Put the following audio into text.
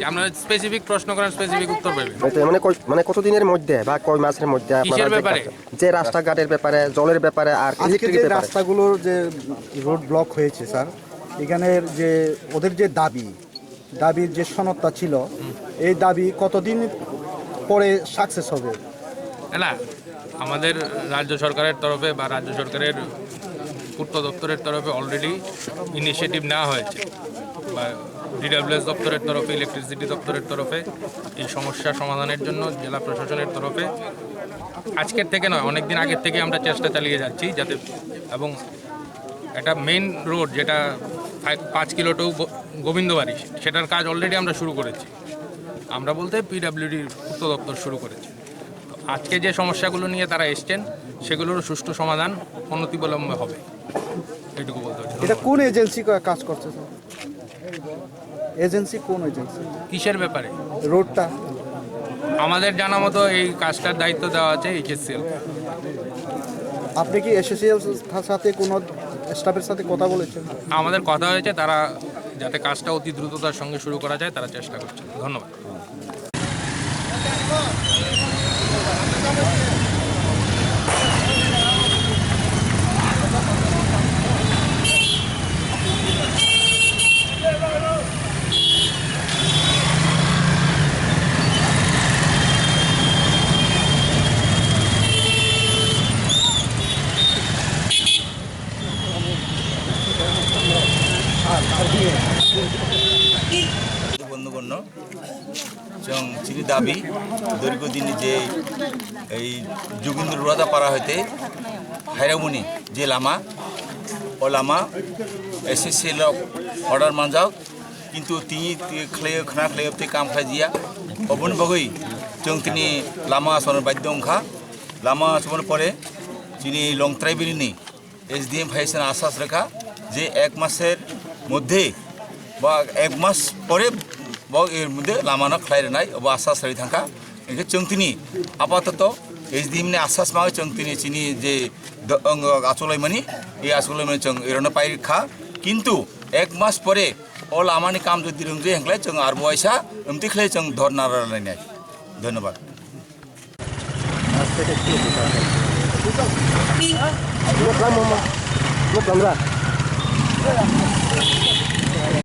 আপনারা স্পেসিফিক প্রশ্ন করেন, স্পেসিফিক উত্তর পাবেন। মানে কতদিনের মধ্যে বা কয় মাসের মধ্যে কিসের ব্যাপারে? যে রাস্তাঘাটের ব্যাপারে, জলের ব্যাপারে আর আজকে যে রাস্তাগুলোর যে রোড ব্লক হয়েছে স্যার, এখানের যে ওদের যে দাবির যে সনদটা ছিল, এই দাবি কতদিন পরে সাকসেস হবে? না, আমাদের রাজ্য সরকারের তরফে বা রাজ্য সরকারের পূর্ত দপ্তরের তরফে অলরেডি ইনিশিয়েটিভ নেওয়া হয়েছে, বা ডিডব্লিউএস দপ্তরের তরফে, ইলেকট্রিসিটি দপ্তরের তরফে এই সমস্যা সমাধানের জন্য জেলা প্রশাসনের তরফে আজকের থেকে নয়, অনেক দিন আগের থেকে আমরা চেষ্টা চালিয়ে যাচ্ছি যাতে, এবং একটা মেইন রোড যেটা 5 কিলো টু গোবিন্দবাড়ি, সেটার কাজ অলরেডি আমরা শুরু করেছি। আমরা বলতে পিডব্লিউডির পূর্ত দপ্তর শুরু করেছি। তো আজকে যে সমস্যাগুলো নিয়ে তারা এসছেন সেগুলোর সুষ্ঠু সমাধান অনতিবিলম্বে হবে, এটুকু বলতে হচ্ছে। এটা কোন এজেন্সি কাজ করছে স্যার? এজেন্সি কোন এজেন্সি? কিসের ব্যাপারে? রোডটা আমাদের জানা মতো এই কাজটার দায়িত্ব দেওয়া আছে এইচএসসিএল। আপনি কি এসএসসিএল সাথে কোনো স্টাফের সাথে কথা বলেছেন? আমাদের কথা হয়েছে, তারা যাতে কাজটা অতি দ্রুততার সঙ্গে শুরু করা যায় তারা চেষ্টা করছে। ধন্যবাদ। বন্ধুগণ্য এবং চিনি দাবি দীর্ঘদিন যে এই যোগেন্দ্র রোয়াদাপাড়া হইতে হাইরামুনি যে লামা ও লামা এসএসসিএল অর্ডার মানজাও কিন্তু তিনি খানা খালাইতে কাম খাইजिया অবন বগৈ जों তিনি লামা আসনের বাধ্য অংখা লামা আসনের পরে তিনি লং ট্রাইবেলনি এসডিএম ফাইসেন আশ্বাস রেখা যে 1 মাসের মধ্যে বা 1 মাস পরে এর মধ্যে লামানো খাইরানাই বা আশ্বাস রেখে থাকা একে जों তিনি আপাতত এসডিএমনি আশ্বাস মাগে जों তিনি চিনি যে আচলাইমানি এই আচলাইমানি जों এরনো পাইখা কিন্তু 1 মাস পরে ও লামানি কাম যদি রংজে হেংলাই जों আর বয়সা এমতি খাই जों ধর্না রালাইনাই। ধন্যবাদ। Belum